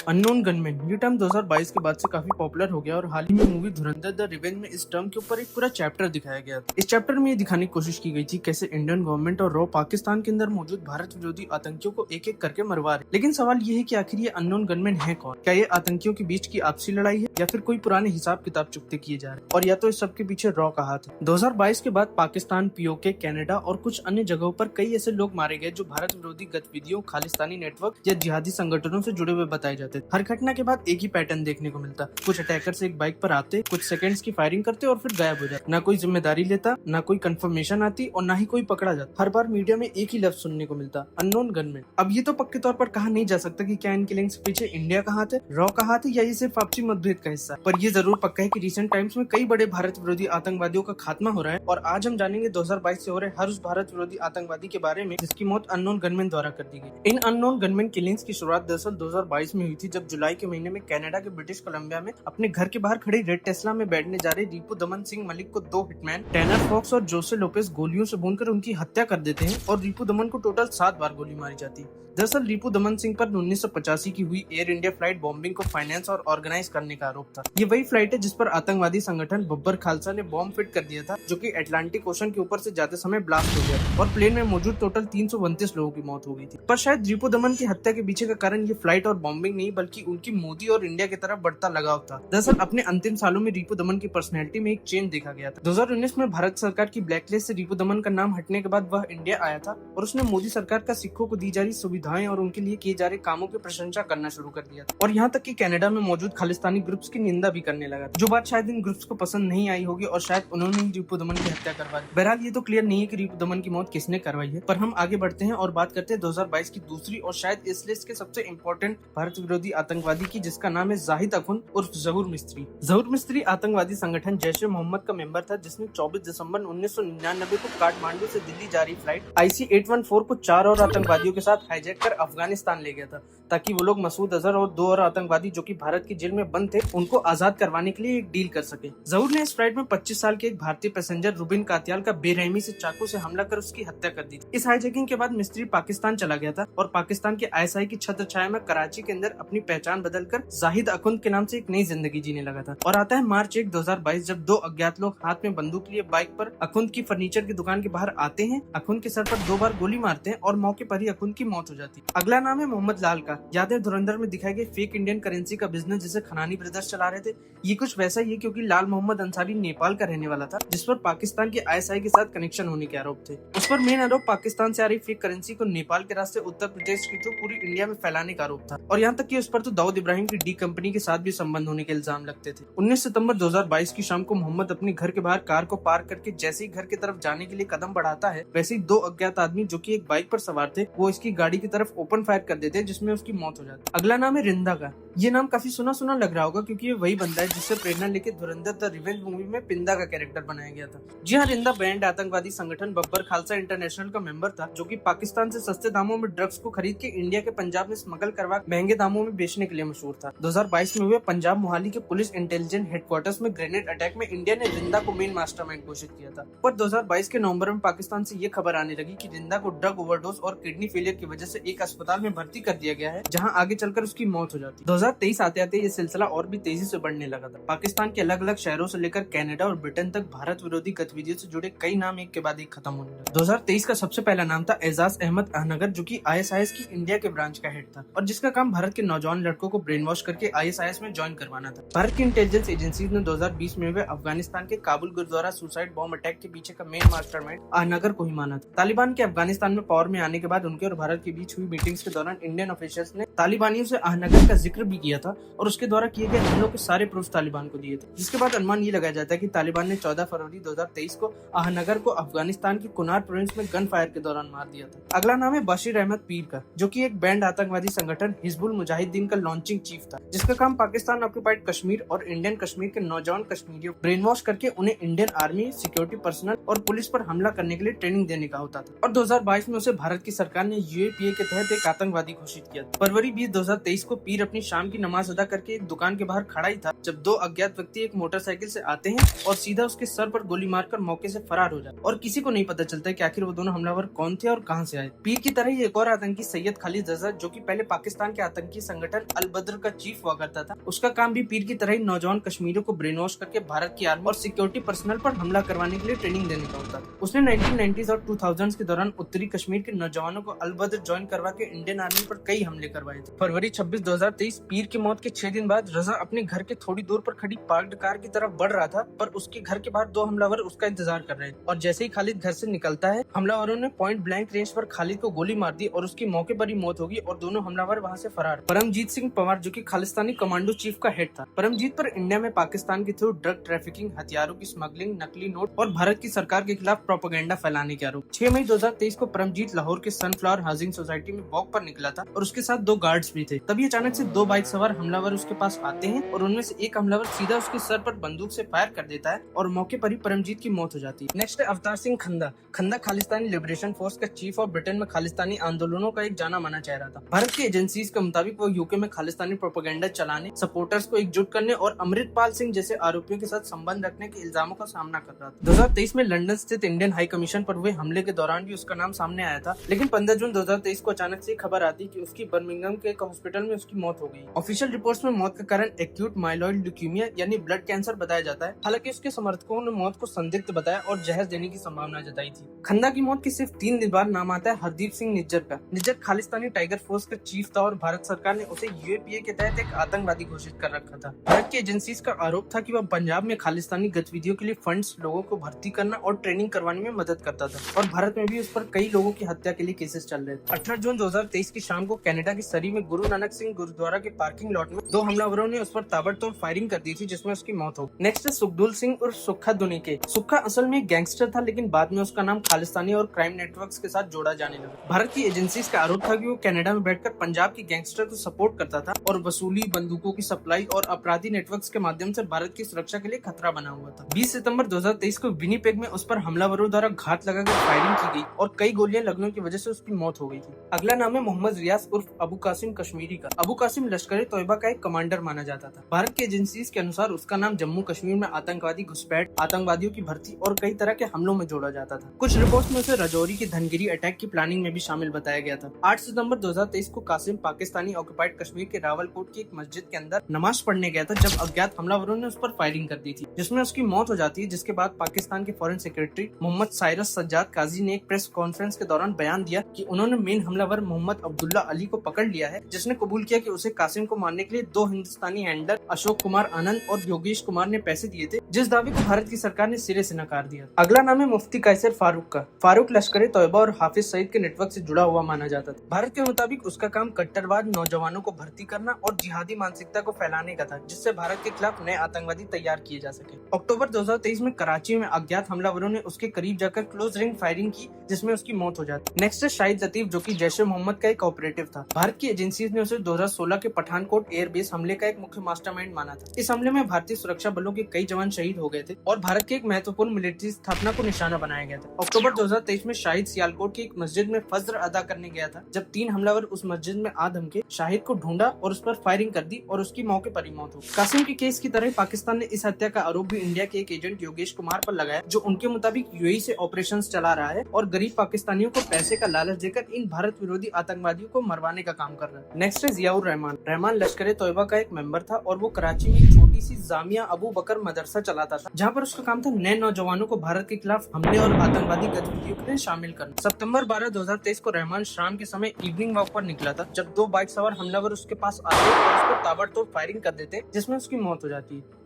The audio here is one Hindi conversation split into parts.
अननोन गनमैन ये टर्म 2022 के बाद से काफी पॉपुलर हो गया और हाल ही में मूवी धुरंधर द रिवेंज में इस टर्म के ऊपर एक पूरा चैप्टर दिखाया गया था। इस चैप्टर में ये दिखाने की कोशिश की गई थी कैसे इंडियन गवर्नमेंट और रॉ पाकिस्तान के अंदर मौजूद भारत विरोधी आतंकियों को एक एक करके मरवा रहे। लेकिन सवाल ये है कि आखिर ये अननोन गनमैन है कौन? क्या ये आतंकियों के बीच की आपसी लड़ाई है या फिर कोई पुराने हिसाब किताब चुकते किए जा रहे हैं? और या तो इस सब के पीछे रॉ का हाथ है। 2022 के बाद पाकिस्तान, पीओके, कनाडा और कुछ अन्य जगहों पर कई ऐसे लोग मारे गए जो भारत विरोधी गतिविधियों, खालिस्तानी नेटवर्क या जिहादी संगठनों से जुड़े हुए बताए जाते थे। हर घटना के बाद एक ही पैटर्न देखने को मिलता। कुछ अटैकर्स एक बाइक पर आते, कुछ सेकंड्स की फायरिंग करते और फिर गायब हो जाते। ना कोई जिम्मेदारी लेता, ना कोई कंफर्मेशन आती और ना ही कोई पकड़ा जाता। हर बार मीडिया में एक ही लफ्ज सुनने को मिलता, अननोन गनमैन। अब ये तो पक्के तौर पर कहा नहीं जा सकता कि क्या इन किलिंग्स के पीछे इंडिया का हाथ है, रॉ का हाथ है या ये सिर्फ आपसी मतभेद का हिस्सा है। पर ये जरूर पक्का है कि रिसेंट टाइम्स में कई बड़े भारत विरोधी आतंकवादियों का खात्मा हो रहा है। और आज हम जानेंगे 2022 से हो रहे हर उस भारत विरोधी आतंकवादी के बारे में जिसकी मौत अननोन गनमैन द्वारा कर दी गई। इन अननोन गनमैन किलिंग्स की शुरुआत दरअसल 2022 में हुई थी, जब जुलाई के महीने में कनाडा के ब्रिटिश कोलंबिया में अपने घर के बाहर खड़ी रेड टेस्ला में बैठने जा रहे रिपु दमन सिंह मलिक को दो हिटमैन टैनर फॉक्स और जोसे लोपेस गोलियों से भूनकर उनकी हत्या कर देते हैं और रिपु दमन को टोटल 7 बार गोली मारी जाती है। दरअसल रिपु दमन सिंह पर 1985 की हुई एयर इंडिया फ्लाइट बॉम्बिंग को फाइनेंस और ऑर्गेनाइज करने का आरोप था। ये वही फ्लाइट है जिस पर आतंकवादी संगठन बब्बर खालसा ने बॉम्ब फिट कर दिया था, जो कि अटलांटिक ओशन के ऊपर से जाते समय ब्लास्ट हो गया था और प्लेन में मौजूद टोटल 329 लोगों की मौत हो गई थी। पर शायद रिपु दमन की हत्या के पीछे का कारण ये फ्लाइट और बॉम्बिंग नहीं, बल्कि उनकी मोदी और इंडिया की तरफ बढ़ता लगाव था। दरअसल अपने अंतिम सालों में रिपु दमन की पर्सनैलिटी में एक चेंज देखा गया था। 2019 में भारत सरकार की ब्लैकलिस्ट से रिपु दमन का नाम हटने के बाद वह इंडिया आया था और उसने मोदी सरकार का सिखों को दी जा रही सुविधाएं और उनके लिए किए जा रहे कामों की प्रशंसा करना शुरू कर दिया था। और यहाँ तक कि कनाडा में मौजूद खालिस्तानी ग्रुप्स की निंदा भी करने लगा, जो बात शायद इन ग्रुप्स को पसंद नहीं आई होगी और शायद उन्होंने ही रिपु दमन की हत्या करवा दी। बहरहाल ये तो क्लियर नहीं है कि रिपु दमन की मौत किसने करवाई है, पर हम आगे बढ़ते हैं और बात करते हैं 2022 की दूसरी और शायद इस लिस्ट के सबसे इम्पोर्टेंट भारत विरोधी आतंकवादी की, जिसका नाम है जाहिद अखुन उर्फ जहूर मिस्त्री। जहूर मिस्त्री आतंकवादी संगठन जैश ए मोहम्मद का मेंबर था, जिसने 24 दिसंबर 1999 को काठमांडू से दिल्ली जा रही फ्लाइट IC-814 को 4 और आतंकवादियों के साथ हाईजैक कर अफगानिस्तान ले गया था, ताकि वो लोग मसूद अजहर और 2 और आतंकवादी जो कि भारत की जेल में बंद थे उनको आजाद करवाने के लिए एक डील कर सके। जहूर ने इस फ्लाइट में 25 साल के एक भारतीय पैसेंजर रुबिन कातियाल का बेरहमी से चाकू से हमला कर उसकी हत्या कर दी। इस हाईजैकिंग के बाद मिस्त्री पाकिस्तान चला गया था और पाकिस्तान के ISI की छत्र छाया में कराची के अंदर अपनी पहचान बदलकर जाहिद अखुन के नाम से एक नई जिंदगी जीने लगा था। और आता है मार्च 1, 2022, जब 2 अज्ञात लोग हाथ में बंदूक लिए बाइक पर अखुन की फर्नीचर की दुकान के बाहर आते हैं, अखुन के सर पर 2 बार गोली मारते हैं और मौके पर ही अखुन की मौत हो जाती है। अगला नाम है मोहम्मद लाल का। याद है धुरंधर में दिखाए गए फेक इंडियन करेंसी का बिजनेस जिसे खनानी ब्रदर्स चला रहे थे? ये कुछ वैसा ही है, क्योंकि लाल मोहम्मद अंसारी नेपाल का रहने वाला था, जिस पर पाकिस्तान के ISI के साथ कनेक्शन होने के आरोप थे। उस पर मेन आरोप पाकिस्तान से आ रही फेक करेंसी को नेपाल के रास्ते उत्तर प्रदेश के थ्रू पूरी इंडिया में फैलाने का आरोप था। और यहाँ तक कि उस पर तो दाऊद इब्राहिम की डी कंपनी के साथ भी संबंध होने के इल्जाम लगते थे। 19 सितंबर 2022 की शाम को मोहम्मद अपने घर के बाहर कार को पार्क करके जैसे ही घर की तरफ जाने के लिए कदम बढ़ाता है, वैसे ही 2 अज्ञात आदमी जो कि एक बाइक पर सवार थे वो इसकी गाड़ी की तरफ ओपन फायर कर देते, जिसमें उसकी मौत हो जाती। अगला नाम है रिंदा का। ये नाम काफी सुना सुना लग रहा होगा, क्योंकि ये वही बंदा है जिससे प्रेरणा लेके धुरंधर द रिवेंज मूवी में पिंदा का कैरेक्टर बनाया गया था। जी हाँ, रिंदा बैंड आतंकवादी संगठन बब्बर खालसा इंटरनेशनल का मेंबर था, जो कि पाकिस्तान से सस्ते दामों में ड्रग्स को खरीद के इंडिया के पंजाब में स्मगल करवा महंगे दामों में बेचने के लिए मशहूर था। 2022 में हुए पंजाब मोहाली के पुलिस इंटेलिजेंस हेडक्वार्टर्स में ग्रेनेड अटैक में इंडिया ने रिंदा को मेन मास्टरमाइंड घोषित किया था। पर 2022 के नवंबर में पाकिस्तान से ये खबर आने लगी कि रिंदा को ड्रग ओवरडोज और किडनी फेलियर की वजह से एक अस्पताल में भर्ती कर दिया गया है, जहां आगे चलकर उसकी मौत हो जाती। 2023 आते आते ये सिलसिला और भी तेजी से बढ़ने लगा था। पाकिस्तान के अलग अलग शहरों से लेकर कनाडा और ब्रिटेन तक भारत विरोधी गतिविधियों से जुड़े कई नाम एक के बाद एक खत्म होने लगे। 2023 का सबसे पहला नाम था एजाज अहमद अहनगर, जो कि ISIS की इंडिया के ब्रांच का हेड था और जिसका काम भारत के नौजवान लड़कों को ब्रेन वॉश करके ISIS में ज्वाइन करवाना था। भारत की इंटेलिजेंस एजेंसीज ने 2020 में हुए अफगानिस्तान के Kabul gurdwara suicide bomb attack के पीछे का मेन मास्टरमाइंड अहनगर को ही माना था। तालिबान के अफगानिस्तान में पावर में आने के बाद उनके और भारत के बीच हुई मीटिंग्स के दौरान इंडियन ऑफिशियल्स ने तालिबानियों से अहनगर का जिक्र भी किया था और उसके द्वारा किए गए हमलों के सारे प्रूफ तालिबान को दिए थे। जिसके बाद अनुमान ये लगाया जाता है कि तालिबान ने 14 फरवरी 2023 को अहनगर को अफगानिस्तान की कुनार प्रोविंस में गन फायर के दौरान मार दिया था। अगला नाम है बशीर अहमद पीर का, जो कि एक बैंड आतंकवादी संगठन हिजबुल मुजाहिदीन का लॉन्चिंग चीफ था, जिसका काम पाकिस्तान ऑक्युपाइड कश्मीर और इंडियन कश्मीर के नौजवान कश्मीरियों ब्रेन वॉश करके उन्हें इंडियन आर्मी, सिक्योरिटी पर्सनल और पुलिस पर हमला करने के लिए ट्रेनिंग देने का होता था। और 2022 में उसे भारत की सरकार ने UAPA के तहत एक आतंकवादी घोषित किया। फरवरी 20, 2023 को पीर अपनी शाम की नमाज अदा करके एक दुकान के बाहर खड़ा ही था जब दो अज्ञात व्यक्ति एक मोटरसाइकिल से आते हैं और सीधा उसके सर पर गोली मारकर मौके से फरार हो जाते और किसी को नहीं पता चलता कि आखिर वो दोनों हमलावर कौन थे और कहां से आए। पीर की तरह ही एक और आतंकी सैयद खालिद रजा, जो कि पहले पाकिस्तान के आतंकी संगठन अल बद्र का चीफ हुआ करता था, उसका काम भी पीर की तरह ही नौजवान कश्मीरियों को ब्रेन वॉश करके भारत की आर्मी और सिक्योरिटी पर्सनल पर हमला करवाने के लिए ट्रेनिंग देने का होता था। उसने 1990s और 2000s के दौरान उत्तरी कश्मीर के नौजवानों को अल बद्र ज्वाइन करवा के इंडियन आर्मी पर कई हमले करवाए थे। फरवरी 26, 2023 पीर की मौत के 6 दिन बाद रजा अपने घर के थोड़ी दूर पर खड़ी पार्क्ड कार की तरफ बढ़ रहा था, पर उसके घर के बाहर दो हमलावर उसका इंतजार कर रहे थे और जैसे ही खालिद घर से निकलता है, हमलावरों ने पॉइंट ब्लैंक रेंज पर खालिद को गोली मार दी और उसकी मौके पर ही मौत होगी और दोनों हमलावर वहां से फरार। परमजीत सिंह पंवार, जो कि खालिस्तानी कमांडो चीफ का हेड था, परमजीत पर इंडिया में पाकिस्तान के थ्रू ड्रग ट्रैफिकिंग, हथियारों की स्मगलिंग, नकली नोट और भारत की सरकार के खिलाफ प्रोपेगेंडा फैलाने के आरोप। 6 मई 2023 को परमजीत लाहौर के सनफ्लावर हाउसिंग सोसाइटी में वॉक पर निकला था और उसके साथ 2 गार्ड्स भी थे। तभी अचानक से 2 बाइक सवार हमलावर उसके पास आते हैं और उनमें से एक हमलावर सीधा उसके सर पर बंदूक से फायर कर देता है और मौके पर ही परमजीत की मौत हो जाती है। नेक्स्ट है अवतार सिंह खंदा। खंदा खालिस्तानी लिबरेशन फोर्स का चीफ और ब्रिटेन में खालिस्तानी आंदोलनों का एक जाना माना चेहरा था। भारत की एजेंसीज के मुताबिक वो यूके में खालिस्तानी प्रोपेगेंडा चलाने, सपोर्टर्स को एकजुट करने और अमृतपाल सिंह जैसे आरोपियों के साथ संबंध रखने के इल्जामों का सामना कर रहा था। 2023 में लंदन स्थित इंडियन हाई कमीशन पर हुए हमले के दौरान भी उसका नाम सामने आया था, लेकिन 15 जून 2023 को अचानक से खबर आती कि उसकी बर्मिंघम के एक हॉस्पिटल में उसकी मौत हो गई। ऑफिशियल रिपोर्ट्स में मौत का कारण एक्यूट माइलॉइड ल्यूकीमिया यानी ब्लड कैंसर बताया जाता है। हालांकि उसके समर्थकों ने मौत को संदिग्ध बताया और जहर देने की संभावना जताई थी। खंदा की मौत के सिर्फ 3 दिन बाद नाम आता है हरदीप सिंह निज्जर का। निज्जर खालिस्तानी टाइगर फोर्स का चीफ था और भारत सरकार ने उसे यूएपीए के तहत एक आतंकवादी घोषित कर रखा था। भारत की एजेंसीज का आरोप था कि वह पंजाब में खालिस्तानी गतिविधियों के लिए फंड्स, लोगों को भर्ती करना और ट्रेनिंग करवाने में मदद करता था और भारत में भी उस पर कई लोगों की हत्या के लिए केसेस चल रहे थे। 18 जून 2023 की शाम को कनाडा की सरी में गुरु नानक सिंह गुरुद्वारा के पार्किंग लॉट में 2 हमलावरों ने उस पर ताबड़तोड़ फायरिंग कर दी थी, जिसमें उसकी मौत हो गई। नेक्स्ट है सुखदुल सिंह और सुक्खा दुनिके। सुक्खा असल में एक गैंगस्टर था, लेकिन बाद में उसका नाम खालिस्तानी और क्राइम नेटवर्क्स के साथ जोड़ा जाने लगा। भारत की एजेंसीज का आरोप था कि वो कनाडा में बैठकर पंजाब की गैंगस्टर को सपोर्ट करता था और वसूली, बंदूकों की सप्लाई और अपराधी नेटवर्क्स के माध्यम से भारत की सुरक्षा के लिए खतरा बना हुआ था। 20 सितंबर 2023 को विनीपेग में उस पर हमलावरों द्वारा घात लगाकर फायरिंग की गई और कई गोलियां लगने की वजह से उसकी मौत हो गई थी। अगला नाम है मोहम्मद रियाज उर्फ अबू कासिम कश्मीरी का। अबू कासिम लश्कर तोयबा का एक कमांडर माना जाता था। भारत की एजेंसीज के अनुसार उसका नाम जम्मू कश्मीर में आतंकवादी घुसपैठ, आतंकवादियों की भर्ती और कई तरह के हमलों में जोड़ा जाता था। कुछ रिपोर्ट्स में उसे राजौरी की धनगिरी अटैक की प्लानिंग में भी शामिल बताया गया था। 8 सितंबर 2023 को कासिम पाकिस्तानी ऑक्युपाइड कश्मीर के रावलकोट की एक मस्जिद के अंदर नमाज पढ़ने गया था जब अज्ञात हमलावरों ने उस पर फायरिंग कर दी थी, जिसमें उसकी मौत हो जाती है। जिसके बाद पाकिस्तान के फॉरेन सेक्रेटरी मोहम्मद साइरस सज्जाद काजी ने एक प्रेस कॉन्फ्रेंस के दौरान बयान दिया कि उन्होंने मेन हमलावर मोहम्मद अब्दुल्ला अली को पकड़ लिया है, जिसने कबूल किया कि उसे कासिम को मारने के लिए 2 हिंदुस्तानी हैंडलर अशोक कुमार आनंद और योगेश कुमार ने पैसे दिए थे, जिस दावे को भारत की सरकार ने सिरे से नकार दिया। अगला नाम है मुफ्ती कैसर फारूक का। फारूक लश्कर तोयबा और हाफिज सईद के नेटवर्क से जुड़ा हुआ माना जाता था। भारत के मुताबिक उसका काम कट्टरवाद, नौजवानों को भर्ती करना और जिहादी मानसिकता को फैलाने का था, जिससे भारत के खिलाफ नए आतंकवादी तैयार किए जा सके। अक्टूबर 2023 में कराची में अज्ञात हमलावरों ने उसके करीब जाकर क्लोज रेंज फायरिंग की, जिसमें उसकी मौत हो जाती। नेक्स्ट है शाहिद लतीफ, जो कि जैश ए मोहम्मद का एक ऑपरेटिव था। भारत की एजेंसीज ने उसे 2016 के पठानकोट एयरबेस हमले का एक मुख्य मास्टरमाइंड माना था। इस हमले में भारतीय सुरक्षा बलों के कई जवान शहीद हो गए थे और भारत के एक महत्वपूर्ण मिलिट्री स्थापना को निशाना बनाया गया था। अक्टूबर 2023 में शाहिद सियालकोट की एक मस्जिद में फज्र अदा करने गया था जब 3 हमलावर उस मस्जिद में आ धमके, शाहिद को ढूंढा और उस पर फायरिंग कर दी और उसकी मौके पर ही मौत हो। कासिम के केस की तरह पाकिस्तान ने इस हत्या का आरोप भी इंडिया के एक एजेंट योगेश कुमार पर लगाया, जो उनके मुताबिक यूएई से ऑपरेशंस चला रहा है और गरीब पाकिस्तानियों को पैसे का लालच देकर इन भारत विरोधी आतंकवादियों को मरवाने का काम कर रहा है। नेक्स्ट है जियाउर रहमान। रहमान लश्कर तोयबा का एक मेंबर था और वो कराची में एक छोटी सी जामिया अबू बकर मदरसा चलाता था, जहाँ पर उसका काम था नए नौजवानों को भारत के खिलाफ हमले और आतंकवादी गतिविधियों के लिए शामिल करना। सितंबर 12, 2023 को रहमान शाम के समय इवनिंग वॉक पर निकला था जब 2 बाइक सवार हमलावर उसके पास आते और उसको ताबड़तोड़ फायरिंग कर देते, जिसमें उसकी मौत हो जाती है।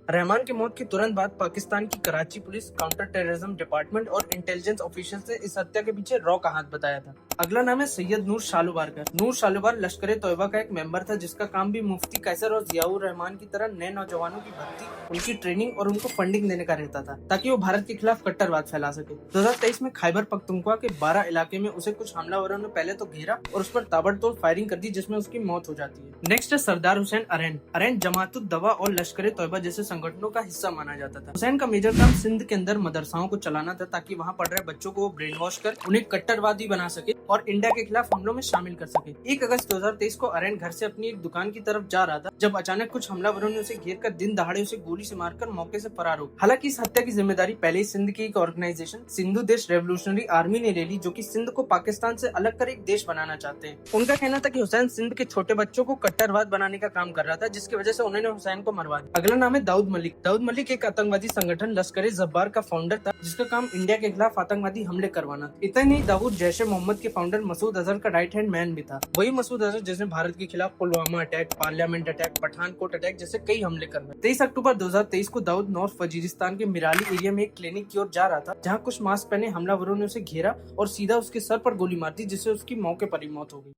रहमान की मौत के तुरंत बाद पाकिस्तान की Karachi police, counter terrorism department और इंटेलिजेंस ऑफिशियल्स ने इस हत्या के पीछे रॉ का हाथ बताया था। अगला नाम है सैयद नूर शालुबार का। नूर शालुबार लश्कर तोयबा का एक मेंबर था, जिसका काम भी मुफ्ती कैसर और जियाउर रहमान की तरह नए नौजवानों की भर्ती, उनकी ट्रेनिंग और उनको फंडिंग देने का रहता था, ताकि वो भारत के खिलाफ कट्टरवाद फैला सके। 2023 में खैबर पख्तूनख्वा के 12 इलाके में उसे कुछ हमलावरों ने पहले तो घेरा और उस पर ताबड़तोड़ फायरिंग कर दी, जिसमें उसकी मौत हो जाती है। नेक्स्ट है सरदार हुसैन अरैन। अरैन जमातुद दवा और लश्कर तोयबा जैसे संगठनों का हिस्सा माना जाता था। हुसैन का मेजर काम सिंध के अंदर मदरसाओं को चलाना था, ताकि वहाँ पढ़ रहे बच्चों को ब्रेन वॉश कर उन्हें कट्टरवादी बना सके और इंडिया के खिलाफ हमलों में शामिल कर सके। 1 अगस्त 2023 को अरैन घर से अपनी एक दुकान की तरफ जा रहा था जब अचानक कुछ हमलावरों ने उसे घेर कर दिन दहाड़े उसे गोली से मारकर मौके से फरार हो गए। हालांकि इस हत्या की जिम्मेदारी पहले ही सिंध की एक ऑर्गेनाइजेशन सिंधु देश रेवोल्यूशनरी आर्मी ने ले ली, जो कि सिंध को पाकिस्तान से अलग कर एक देश बनाना चाहते हैं। उनका कहना था कि हुसैन सिंध के छोटे बच्चों को कट्टरवाद बनाने का काम कर रहा था, जिसकी वजह से उन्होंने हुसैन को मरवा दिया। अगला नाम है दाऊद मलिक। दाऊद मलिक एक आतंकवादी संगठन लश्कर जब्बार का फाउंडर था, जिसका काम इंडिया के खिलाफ आतंकवादी हमले करवाना था। इतना नहीं, दाऊद जैश ए मोहम्मद के फाउंडर मसूद अजहर का राइट हैंड मैन भी था। वही मसूद अजहर जिसने भारत के खिलाफ Pulwama attack, parliament attack, Pathankot attack जैसे कई हमले करवाए। 23 अक्टूबर 2023 को दाऊद नॉर्थ वजीरिस्तान के मिराली एरिया में एक क्लिनिक की ओर जा रहा था, जहाँ कुछ मास्क पहने हमलावरों ने उसे घेरा और सीधा उसके सर पर गोली मार दी, जिससे उसकी मौके पर ही मौत हो गई।